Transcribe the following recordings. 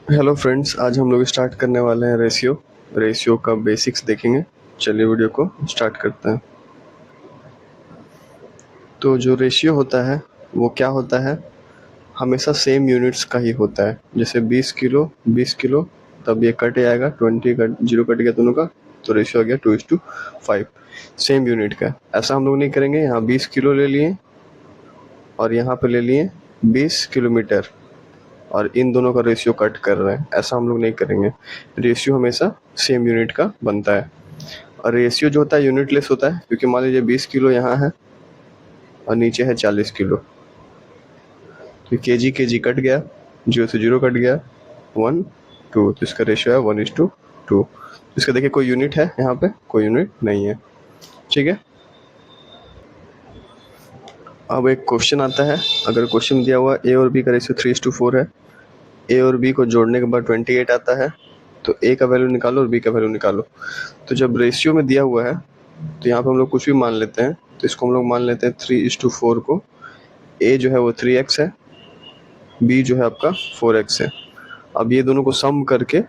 Hello friends, आज हम लोग स्टार्ट करने वाले हैं रेशियो का बेसिक्स देखेंगे। चलिए वीडियो को स्टार्ट करते हैं। तो जो रेशियो होता है वो क्या होता है, हमेशा सेम यूनिट्स का ही होता है। जैसे 20 किलो, तब ये कट जाएगा, 20 कट, 0 कट गया दोनों का, तो रेशियो आ गया 2:5। सेम यूनिट का ऐसा हम लोग नहीं करेंगे। यहाँ 20 किलो ले लिए और यहाँ पे ले लिए 20 किलोमीटर, और इन दोनों का रेशियो कट कर रहे हैं, ऐसा हम लोग नहीं करेंगे। रेशियो हमेशा सेम यूनिट का बनता है। और रेशियो जो होता है यूनिटलेस होता है, क्योंकि मान लीजिए 20 किलो यहाँ है और नीचे है 40 किलो, तो केजी कट गया, 0 से 0 कट गया, 1 2, तो इसका रेशियो है 1:2। इसका देखिए कोई यूनिट है, यहाँ पे कोई यूनिट नहीं है। ठीक है। अब एक क्वेश्चन आता है। अगर क्वेश्चन दिया हुआ ए और बी का रेशियो 3:4 है, ए और बी को जोड़ने के बाद 28 आता है, तो ए का वैल्यू निकालो और बी का वैल्यू निकालो। तो जब रेशियो में दिया हुआ है तो यहाँ पे हम लोग कुछ भी मान लेते हैं। तो इसको हम लोग मान लेते हैं 3:4 को। ए जो है वो 3x है, बी जो है आपका 4x है। अब ये दोनों को सम करके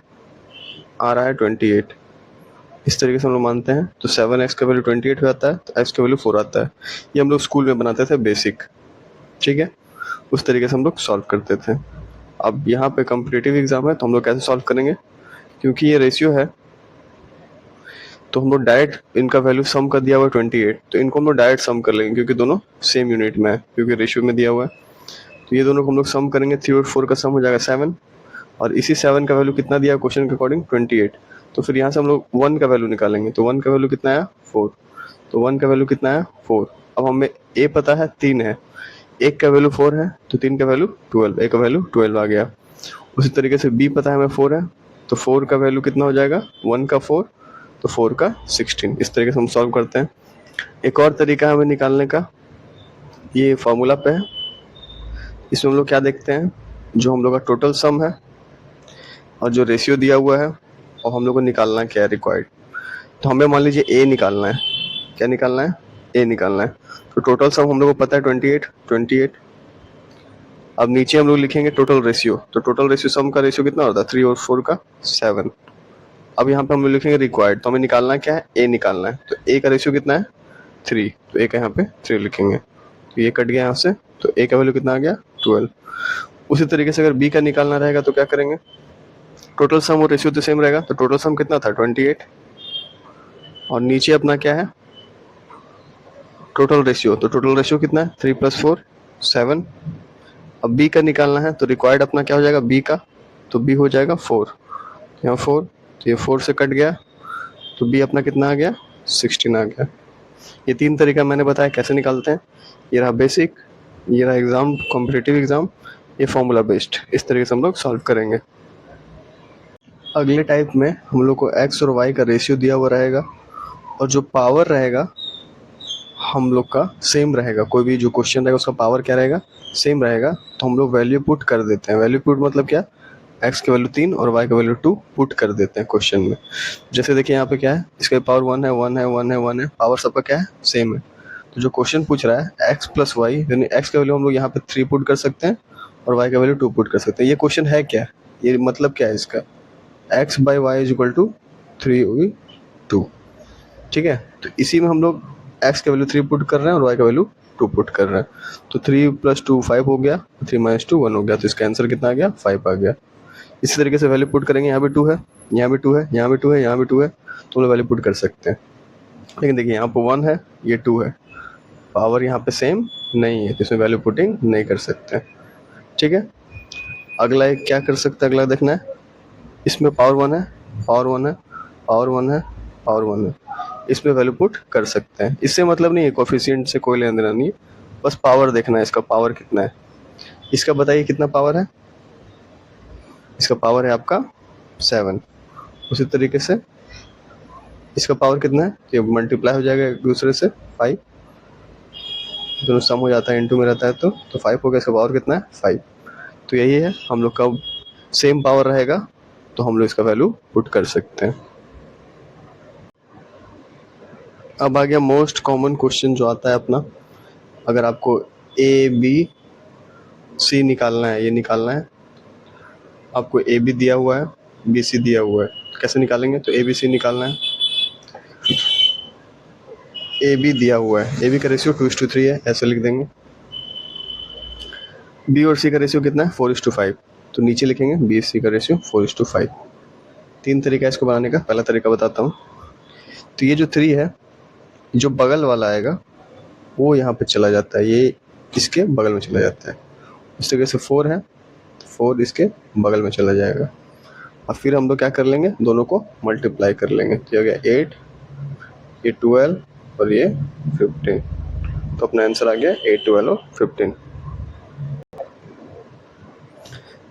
आ रहा है 28, इस तरीके से हम लोग मानते हैं। तो 7x का वैल्यू 28 हो जाता है, तो x का वैल्यू 4 आता है। ये हम लोग स्कूल में बनाते थे बेसिक। ठीक है, उस तरीके से हम लोग सॉल्व करते थे। अब यहाँ पे कॉम्पिटिटिव एग्जाम है, तो हम लोग कैसे सॉल्व करेंगे, क्योंकि ये रेशियो है तो हम लोग डायरेक्ट इनका वैल्यू सम का दिया हुआ है 28, तो इनको हम लोग डायरेक्ट सम कर लेंगे, क्योंकि दोनों सेम यूनिट में है, क्योंकि रेशियो में दिया हुआ है। तो ये दोनों को हम लोग सम करेंगे, 3 और 4 का सम हो जाएगा 7, और इसी 7 का वैल्यू कितना दिया क्वेश्चन के अकॉर्डिंग 28। तो फिर यहाँ से हम लोग 1 का वैल्यू निकालेंगे, तो 1 का वैल्यू कितना आया 4, तो 1 का वैल्यू कितना आया 4। अब हमें ए पता है 3 है, एक का वैल्यू 4 है, तो 3 का वैल्यू 12, ए का वैल्यू 12 आ गया। उसी तरीके से बी पता है हमें 4 है, तो 4 का वैल्यू कितना हो जाएगा, 1 का 4, तो 4 का 16। इस तरीके से हम सॉल्व करते हैं। एक और तरीका है हमें निकालने का, ये फार्मूला पे है। इसमें हम लोग क्या देखते हैं, जो हम लोग का टोटल सम है और जो रेशियो दिया हुआ है, और हम लोग को निकालना क्या है रिक्वायर्ड। तो हमें मान लीजिए ए निकालना है। क्या निकालना है, ए निकालना है। तो टोटल सम हम लोग को पता है 28। अब नीचे हम लोग लिखेंगे टोटल रेशियो, तो टोटल रेशियो सम का रेशियो कितना होता है, 3 और 4 का 7। अब यहाँ पे हम लोग लिखेंगे रिक्वायर्ड, तो हमें निकालना क्या है, ए निकालना है। तो ए का रेशियो कितना है 3, तो ए का यहाँ पे 3 लिखेंगे। तो ये कट गया यहाँ से, तो ए का वैल्यू कितना आ गया 12। उसी तरीके से अगर बी का निकालना रहेगा तो क्या करेंगे, टोटल सम और रेशियो तो सेम रहेगा, तो टोटल सम कितना था 28, और नीचे अपना क्या है टोटल रेशियो, तो टोटल रेशियो कितना है 3 + 4 7। अब बी का निकालना है, तो रिक्वायर्ड अपना क्या हो जाएगा बी का, तो बी हो जाएगा 4, यहाँ 4, तो ये 4 से कट गया, तो बी अपना कितना आ गया 16 आ गया। ये 3 तरीका मैंने बताया कैसे निकालते हैं। ये रहा बेसिक, ये रहा एग्जाम कॉम्पिटिटिव एग्जाम, ये फॉर्मूला बेस्ड। इस तरीके से हम लोग सॉल्व करेंगे। अगले टाइप में हम लोग को एक्स और वाई का रेशियो दिया हुआ रहेगा, और जो पावर रहेगा हम लोग का सेम रहेगा। कोई भी जो क्वेश्चन रहेगा उसका पावर क्या रहेगा, सेम रहेगा। तो हम लोग वैल्यू पुट कर देते हैं। वैल्यू पुट मतलब क्या, एक्स की वैल्यू 3 और वाई का वैल्यू 2 पुट कर देते हैं क्वेश्चन में। जैसे देखिए यहाँ पे क्या है, इसका पावर 1 है, 1 है, 1 है, 1 है, पावर सबका क्या है सेम है। तो जो क्वेश्चन पूछ रहा है एक्स प्लस वाई, यानी एक्स का वैल्यू हम लोग यहाँ पे 3 पुट कर सकते हैं और वाई का वैल्यू 2 पुट कर सकते हैं। ये क्वेश्चन है क्या, ये मतलब क्या है इसका, X by Y is equal to 3/2। ठीक है, तो इसी में हम लोग एक्स का वैल्यू 3 पुट कर रहे हैं और वाई का वैल्यू 2 पुट कर रहे हैं। तो 3 + 2 5 हो गया, 3 - 2 1 हो गया, तो इसका आंसर कितना आ गया 5 आ गया। इसी तरीके से वैल्यू पुट करेंगे, यहाँ भी 2 है, यहाँ भी 2 है, यहाँ भी 2 है, यहाँ भी 2 है, तो हम लोग वैल्यू पुट कर सकते हैं। लेकिन देखिए यहाँ पे 1 है, ये 2 है, पावर यहाँ पे सेम नहीं है, तो इसमें वैल्यू पुटिंग नहीं कर सकते। ठीक है, अगला एक क्या कर सकते हैं, अगला देखना है। इसमें पावर 1 है, पावर 1 है, पावर 1 है, पावर 1 है, इसमें वैल्यू पुट कर सकते हैं। इससे मतलब नहीं है, कोफिशिएंट से कोई लेना देना नहीं है, बस पावर देखना है, इसका पावर कितना है। इसका बताइए कितना पावर है, इसका पावर है आपका 7। उसी तरीके से इसका पावर कितना है, ये मल्टीप्लाई हो जाएगा एक दूसरे से 5, दोनों सम हो जाता है, इनटू में रहता है, तो 5 हो गया। इसका पावर कितना है 5। तो यही है, हम लोग का सेम पावर रहेगा तो हम लोग इसका वैल्यू पुट कर सकते हैं। अब आ गया मोस्ट कॉमन क्वेश्चन जो आता है अपना, अगर आपको ए बी सी निकालना है, ये निकालना है, आपको ए बी दिया हुआ है, बी सी दिया हुआ है, कैसे निकालेंगे? तो ए बी सी निकालना है। ए बी दिया हुआ है, ए बी का रेशियो 2:3 है, ऐसे लिख देंगे। बी और सी का रेशियो कितना है? 4:5, तो नीचे लिखेंगे बी सी का रेशियो 4:5। 3 तरीका है इसको बनाने का। पहला तरीका बताता हूँ। तो ये जो 3 है, जो बगल वाला आएगा वो यहाँ पे चला जाता है, ये इसके बगल में चला जाता है। इस तरीके से 4 है, 4 इसके बगल में चला जाएगा। और फिर हम लोग क्या कर लेंगे? दोनों को मल्टीप्लाई कर लेंगे। तो ये हो गया 8, ये 12 और ये 15। तो अपना आंसर आ गया 8, 12 और 15।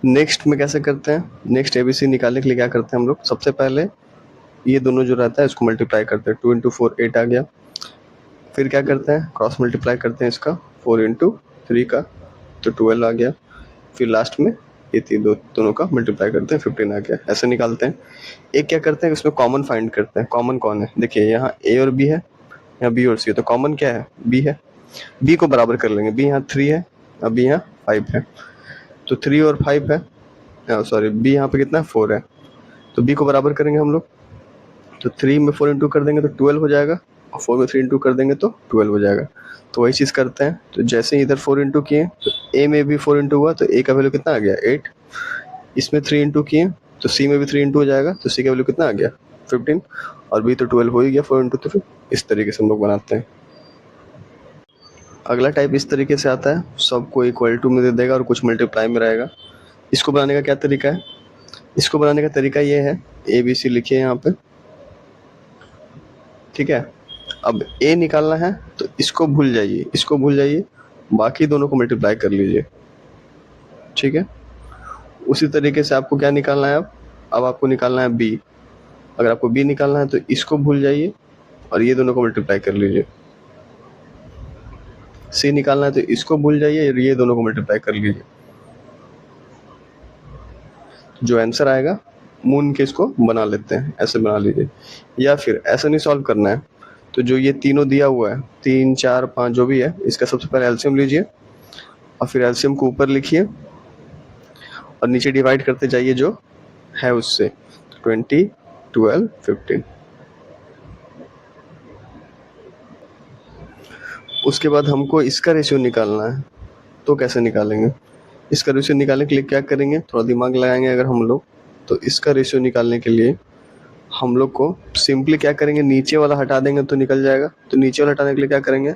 नेक्स्ट में कैसे करते हैं? नेक्स्ट एबीसी निकालने के लिए क्या करते हैं हम लोग? सबसे पहले ये दोनों जो रहता है इसको मल्टीप्लाई करते हैं। 2 × 4 8 आ गया। फिर क्या करते हैं? क्रॉस मल्टीप्लाई करते हैं इसका 4 × 3 का, तो 12 आ गया। फिर लास्ट में ये दोनों का मल्टीप्लाई करते हैं, 15 आ गया। ऐसे निकालते हैं। एक क्या करते हैं, इसमें कॉमन फाइंड करते हैं। कॉमन कौन है? देखिए यहाँ ए और बी है, यहाँ बी और सी है, तो कॉमन क्या है? बी है। बी को बराबर कर लेंगे। बी यहाँ 3 है, अब बी यहाँ 5 है, तो 3 और 5 है, सॉरी बी यहाँ पे कितना है? 4 है, तो बी को बराबर करेंगे हम लोग। तो 3 में 4 इंटू कर देंगे तो 12 हो जाएगा, और 4 में 3 इंटू कर देंगे तो 12 हो जाएगा। तो वही चीज़ करते हैं। तो जैसे ही इधर 4 इंटू किए तो ए में भी 4 इंटू हुआ, तो ए का वैल्यू कितना आ गया? 8। इसमें 3 इंटू किए तो सी में भी 3 इंटू हो जाएगा, तो सी का वैल्यू कितना आ गया? 15। और बी तो 12 हो ही गया 4 इंटू, तो फिर इस तरीके से हम लोग बनाते हैं। अगला टाइप इस तरीके से आता है, सबको इक्वल टू में दे देगा और कुछ मल्टीप्लाई में रहेगा। इसको बनाने का क्या तरीका है? इसको बनाने का तरीका ये है, ए बी सी लिखिए यहाँ पे, ठीक है। अब ए निकालना है तो इसको भूल जाइए, इसको भूल जाइए, बाकी दोनों को मल्टीप्लाई कर लीजिए, ठीक है। उसी तरीके से आपको क्या निकालना है? अब आपको निकालना है बी। अगर आपको बी निकालना है तो इसको भूल जाइए और ये दोनों को मल्टीप्लाई कर लीजिए। सी निकालना है तो इसको भूल जाइए और ये दोनों को मल्टीप्लाई कर लीजिए। जो आंसर आएगा मून के इसको बना लेते हैं, ऐसे बना लीजिए। या फिर ऐसा नहीं सॉल्व करना है, तो जो ये तीनों दिया हुआ है 3, 4, 5 जो भी है, इसका सबसे पहले एलसीएम लीजिए और फिर एलसीएम को ऊपर लिखिए और नीचे डिवाइड करते जाइए जो है उससे। 20, 12, 15। उसके बाद हमको इसका रेशियो निकालना है, तो कैसे निकालेंगे? इसका रेशियो निकालने के लिए क्या करेंगे? थोड़ा दिमाग लगाएंगे अगर हम लोग, तो इसका रेशियो निकालने के लिए हम लोग को सिंपली क्या करेंगे? नीचे वाला हटा देंगे तो निकल जाएगा। तो नीचे वाला हटाने के लिए क्या करेंगे?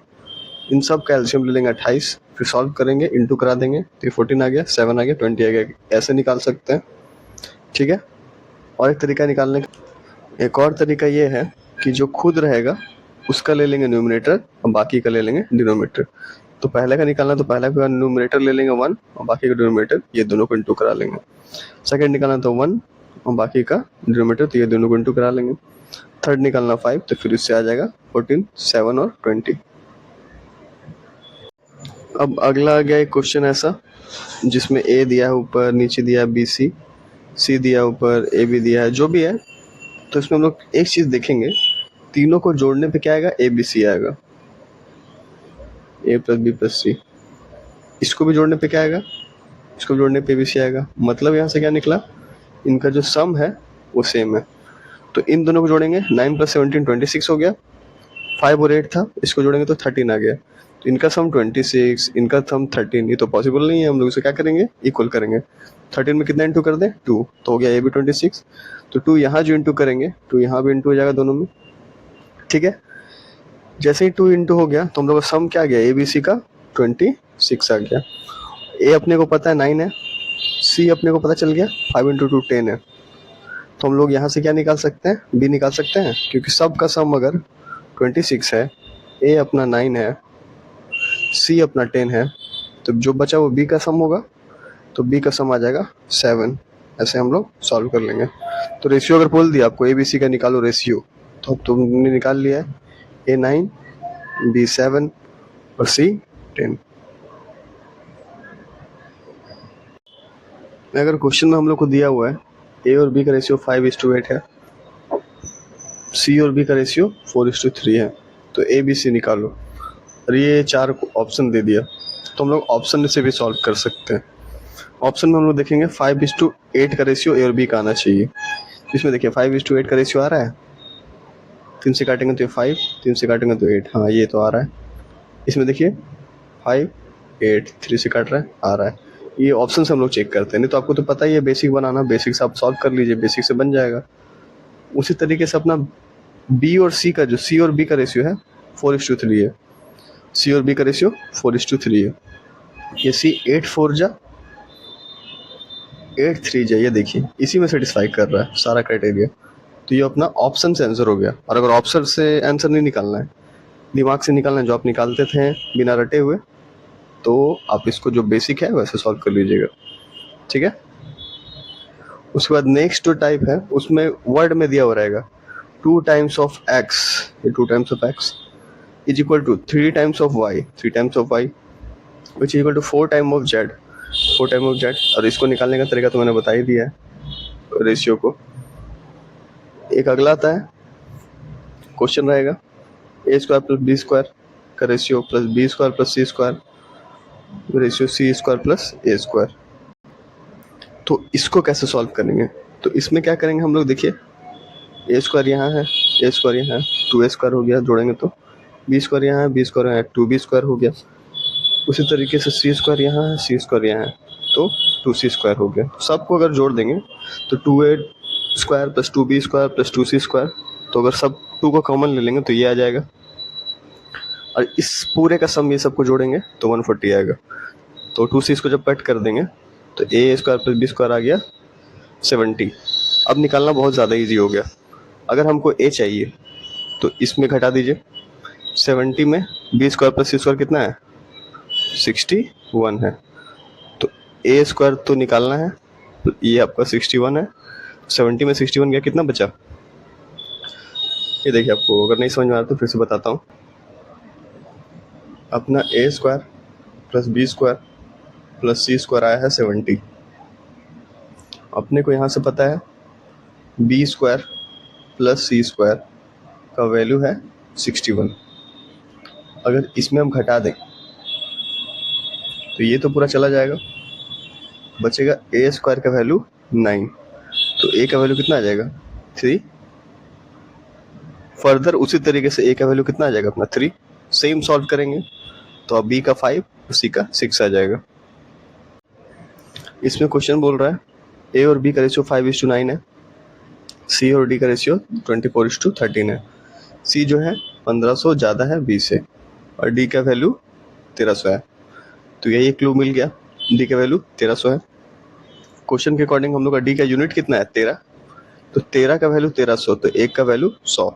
इन सब का एलसीएम ले लेंगे 28, फिर सॉल्व करेंगे, इंटू करा देंगे, तो 14 आ गया, 7 आ गया, 20 आ गया। ऐसे निकाल सकते हैं, ठीक है। और एक तरीका निकालने का, एक और तरीका ये है कि जो खुद रहेगा उसका ले लेंगे न्यूमरेटर और बाकी का ले लेंगे डिनोमिनेटर। तो पहले का निकालना, तो पहले का न्यूमरेटर ले लेंगे 1 और बाकी का डिनोमिनेटर, ये दोनों को इंटू करा लेंगे। सेकंड निकालना तो 1 और बाकी का डिनोमिनेटर, तो ये दोनों को इंटू करा लेंगे। थर्ड निकालना 5, तो फिर इससे आ जाएगा 14, 7 और 20। अब अगला आ गया एक क्वेश्चन ऐसा जिसमें ए दिया है ऊपर, नीचे दिया है बी सी, सी दिया ऊपर, ए बी दिया है, जो भी है। तो इसमें हम लोग एक चीज देखेंगे, तीनों को जोड़ने पे क्या आएगा? ए बी सी आएगा, ए प्लस बी प्लस सी। इसको भी जोड़ने पे क्या आएगा? इसको जोड़ने पे ए बी सी आएगा। मतलब यहाँ से क्या निकला? इनका जो सम है वो सेम है। तो इन दोनों को जोड़ेंगे, 9 + 17 26 हो गया। 5 और 8 था, इसको जोड़ेंगे तो 13 आ गया। तो इनका सम 26, इनका सम 13, ये तो पॉसिबल नहीं है। हम लोग इसे क्या करेंगे? इक्वल करेंगे। 13 में कितना इंटू कर दें? 2, तो हो गया ए भी 26। तो 2 यहाँ जो इंटू करेंगे, 2 यहाँ भी इंटू हो जाएगा दोनों में, ठीक है। जैसे ही 2 इंटू हो गया तो हम लोग का सम क्या आ गया? ए बी सी का 26 आ गया। ए अपने को पता है 9 है, सी अपने को पता चल गया 5 × 2 10 है। तो हम लोग यहाँ से क्या निकाल सकते हैं? बी निकाल सकते हैं, क्योंकि सब का सम अगर 26 है, ए अपना 9 है, सी अपना 10 है, तो जो बचा वो बी का सम होगा। तो बी का सम आ जाएगा 7। ऐसे हम लोग सॉल्व कर लेंगे। तो रेशियो अगर बोल दिया आपको ए बी सी का निकालो रेशियो, तो अब तुमने निकाल लिया है, ए 9, बी 7 और सी 10। अगर क्वेश्चन में हम लोग को दिया हुआ है ए और बी का रेशियो 5:8 है, सी और बी का रेशियो 4:3 है, तो ए बी सी निकालो, और ये 4 ऑप्शन दे दिया, तो हम लोग ऑप्शन से भी सॉल्व कर सकते हैं। ऑप्शन में हम लोग देखेंगे 5:8 का रेशियो ए और बी का आना चाहिए। इसमें देखिए 5:8 का रेशियो आ रहा है, 3 से काटेंगे तो ये 5, 3 से काटेंगे तो 8, हाँ ये तो आ रहा है। इसमें देखिए 5, 8, 3 से काट रहा है, आ रहा है। ये ऑप्शन से हम लोग चेक करते हैं, नहीं तो आपको तो पता ही है बेसिक बनाना, बेसिक से आप सॉल्व कर लीजिए, बेसिक से बन जाएगा। उसी तरीके से अपना बी और सी का, जो सी और बी का रेशियो है 4:3 है, सी और बी का रेशियो 4:3 है। ये सी 8 4 जा 8 3 जा, ये देखिए इसी में सेटिस्फाई कर रहा है सारा क्राइटेरिया। तो ये अपना ऑप्शन से आंसर हो गया। और अगर ऑप्शन से आंसर नहीं निकालना है, दिमाग से निकालना है जो आप निकालते थे बिना रटे हुए, तो आप इसको जो बेसिक है वैसे सॉल्व कर लीजिएगा, ठीक है। उसके बाद नेक्स्ट जो टाइप है उसमें वर्ड में दिया हुआ रहेगा 2 टाइम्स ऑफ एक्स, ये 2 times of X is equal to 3 times of Y, 3 times of Y which is equal to 4 time of Z, 4 time of Z. और इसको निकालने का तरीका तो मैंने बता ही दिया है रेशियो को। एक अगला आता है क्वेश्चन रहेगा a² प्लस b² का ratio plus b² plus c² ratio c² plus a²। तो इसको कैसे सॉल्व करेंगे? तो इसमें क्या करेंगे हम लोग, देखिए a² यहाँ है, a² यहाँ है, 2a² हो गया, जोड़ेंगे तो b² यहाँ है, b² यहाँ है, 2b² हो गया। उसी तरीके से c² यहाँ है, c² यहाँ है, तो 2c² हो गया। सबको अगर जोड़ देंगे तो 2a² plus 2b² plus 2c², तो अगर सब 2 को कॉमन ले लेंगे तो ये आ जाएगा, और इस पूरे का सम ये सबको जोड़ेंगे तो 140 आएगा। तो 2c को जब कट कर देंगे तो a² प्लस b² आ गया 70। अब निकालना बहुत ज़्यादा इजी हो गया। अगर हमको a चाहिए तो इसमें घटा दीजिए, 70 में b² प्लस c² कितना है, 61 है। तो a² तो निकालना है, तो ये आपका 61 है, 70 में 61 गया, कितना बचा? ये देखिए, आपको अगर नहीं समझ में आ रहा तो फिर से बताता हूँ। अपना a² plus b² plus c² आया है 70। अपने को यहाँ से पता है b² प्लस c² का वैल्यू है 61। अगर इसमें हम घटा दें तो ये तो पूरा चला जाएगा, बचेगा a² का वैल्यू 9। तो a का वैल्यू कितना आ जाएगा, 3। फर्दर उसी तरीके से a का वैल्यू कितना आ जाएगा अपना 3। सेम सॉल्व करेंगे तो अब b का 5 और c का 6 आ जाएगा। इसमें क्वेश्चन बोल रहा है a और b का रेशियो 5:9 है, c और d का रेशियो 24:13 है। c जो है 1500 ज़्यादा है b से, और d का वैल्यू 1300 है। तो यही क्लू मिल गया, d का वैल्यू 1300 है। क्वेश्चन के अकॉर्डिंग हम लोग का d का यूनिट कितना है, 13। तो 13 का वैल्यू 1300, तो 1 का वैल्यू 100।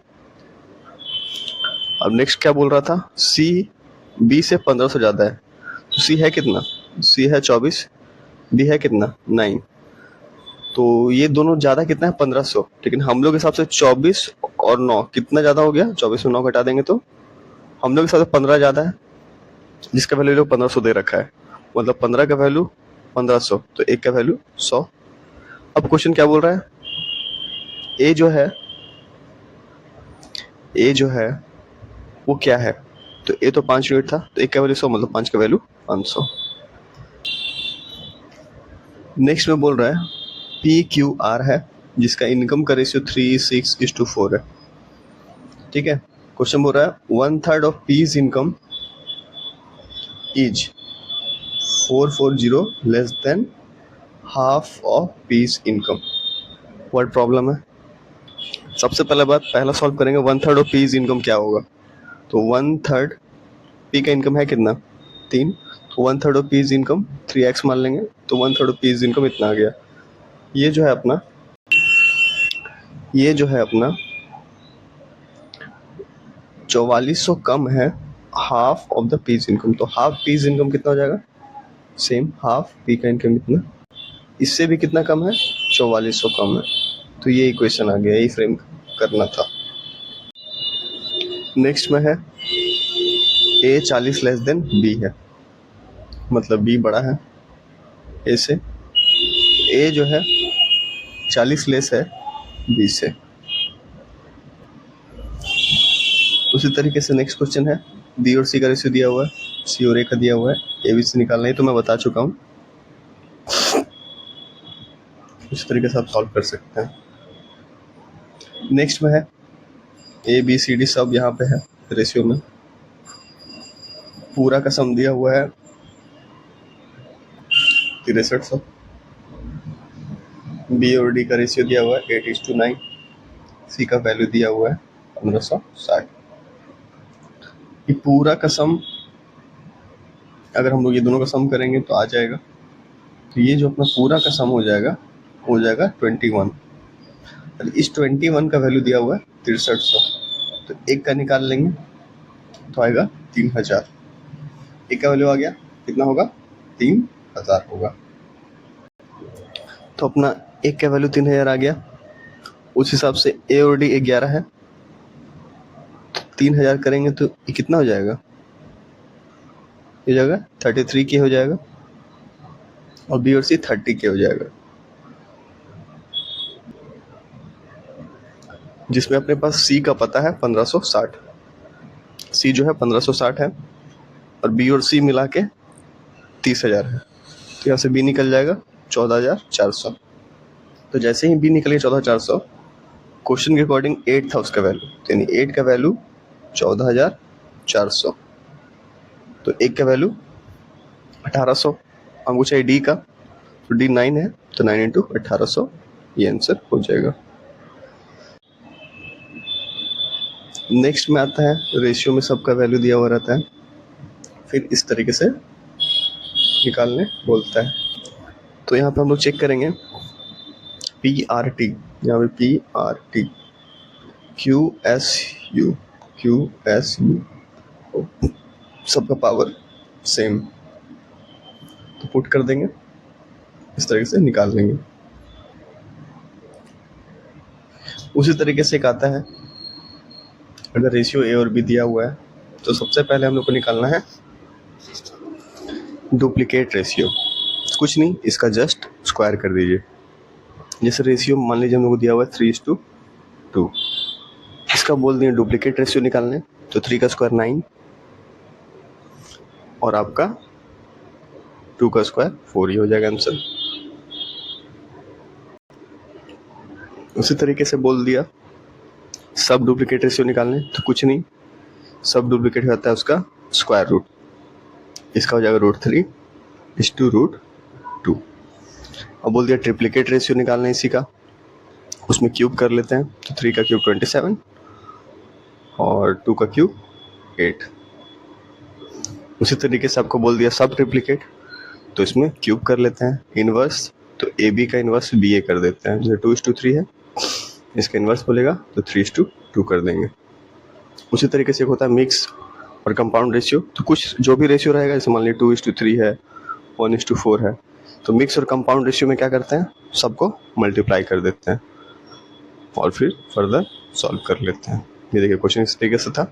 अब नेक्स्ट क्या बोल रहा था, c b से 1500 ज़्यादा है, तो c है कितना, c है 24, b है कितना 9। तो ये दोनों ज़्यादा कितना है 1500, लेकिन हम लोग के हिसाब से 24 और 9 कितना ज़्यादा हो गया, 24 में 9 घटा देंगे तो हम लोग के हिसाब से 15 ज़्यादा है, जिसका वैल्यू लोग 1500 दे रखा है। मतलब 15 का वैल्यू 1500, तो 1 का वैल्यू 100। अब क्वेश्चन क्या बोल रहा है, ए जो है वो क्या है, तो ए तो 5 यूनिट था, तो 1 का वैल्यू 100, मतलब 5 का वैल्यू 500। नेक्स्ट में बोल रहा है PQR है, जिसका इनकम का रेशियो 3:6:4 है, ठीक है। क्वेश्चन बोल रहा है 1/3 of P's income is 440 less than half of P's income. What problem है? सबसे पहले बात, पहला सॉल्व करेंगे 1/3 ऑफ P's इनकम क्या होगा। तो 1/3 P का इनकम है कितना, 3, तो 1/3 ऑफ P's इनकम 3x मान लेंगे, तो 1/3 ऑफ P's इनकम इतना आ गया। ये जो है अपना 4400 कम है half of the P's income. तो हाफ P's इनकम कितना हो जाएगा, सेम हाफ P का इनकम इतना, इससे भी कितना कम है, 4400 कम है। तो ये इक्वेशन आ गया, यही फ्रेम करना था। नेक्स्ट में है A 40 लेस देन B है, मतलब B बड़ा है A से, A जो है 40 लेस है B से। उसी तरीके से नेक्स्ट क्वेश्चन है, B और C का रेशियो दिया हुआ है, C और A का दिया हुआ है, ABC निकालना है, तो मैं बता चुका हूँ। इस तरीके से आप सॉल्व कर सकते हैं। नेक्स्ट में है ABCD सब यहाँ पे है रेशियो में। पूरा का सम दिया हुआ है 6300। B और D का रेशियो दिया हुआ है 8:9। C का वैल्यू दिया हुआ है 1560। ये पूरा का सम अगर हम लोग ये दोनों का सम करेंगे तो आ जाएगा, तो ये जो अपना पूरा का सम हो जाएगा 21। इस 21 का वैल्यू दिया हुआ है 6300, तो एक का निकाल लेंगे तो आएगा 3000। एक का वैल्यू आ गया, कितना होगा 3000 होगा। तो अपना एक का वैल्यू 3000 आ गया। उस हिसाब से A और D 11 है, तो 3000 करेंगे तो ये कितना हो जाएगा, ये जाएगा 33K हो जाएगा, और B और C 30K हो जाएगा, जिसमें अपने पास C का पता है 1560। C जो है 1560 है, और B और C मिला के 30,000 है, तो यहाँ से B निकल जाएगा 14,400। तो जैसे ही B निकल गया 14,400, क्वेश्चन के अकॉर्डिंग 8 था उसका वैल्यू, तो यानी 8 का वैल्यू 14,400, तो 1 का वैल्यू 1800। हमको चाहिए D का, तो D 9 है, तो 9 × 1800 ये आंसर हो जाएगा। नेक्स्ट में आता है रेशियो में सबका वैल्यू दिया हुआ रहता है, फिर इस तरीके से निकालने बोलता है। तो यहाँ पे हम लोग चेक करेंगे PRT, यहाँ पे PRT QSU सबका पावर सेम, तो पुट कर देंगे, इस तरीके से निकाल लेंगे। उसी तरीके से एक आता है, अगर रेशियो A और B दिया हुआ है तो सबसे पहले हम लोग को निकालना है डुप्लीकेट रेशियो। कुछ नहीं, इसका जस्ट स्क्वायर कर दीजिए। जैसे रेशियो मान लीजिए हम लोग को दिया हुआ है 3:2, इसका बोल दिए डुप्लीकेट रेशियो निकालने, तो 3 का स्क्वायर 9, और आपका 2 का स्क्वायर 4 ही हो जाएगा आंसर। उसी तरीके से बोल दिया सब डुप्लीकेट रेशियो निकालने, तो कुछ नहीं, सब डुप्लीकेट होता है उसका स्क्वायर रूट, इसका हो जाएगा √3 √2। अब बोल दिया ट्रिप्लीकेट रेशियो निकालना है इसी का, उसमें क्यूब कर लेते हैं, तो 3 का क्यूब 27 और 2 का क्यूब 8। उसी तरीके से आपको बोल दिया सब ट्रिप्लीकेट, तो इसमें क्यूब कर लेते हैं। इनवर्स, तो AB का इनवर्स BA कर देते हैं, जैसे 2:3 है, इसका इनवर्स बोलेगा तो 3:2 कर देंगे। उसी तरीके से एक होता है मिक्स और कंपाउंड रेशियो, तो कुछ जो भी रेशियो रहेगा, जैसे मान लीजिए 2:3 है, 1:4 है, तो मिक्स और कंपाउंड रेशियो में क्या करते हैं, सबको मल्टीप्लाई कर देते हैं और फिर फर्दर सॉल्व कर लेते हैं। ये देखिए क्वेश्चन इस तरीके से था,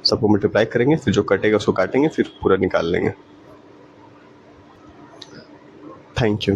सबको मल्टीप्लाई करेंगे, फिर जो कटेगा उसको काटेंगे, फिर पूरा निकाल लेंगे। Thank you.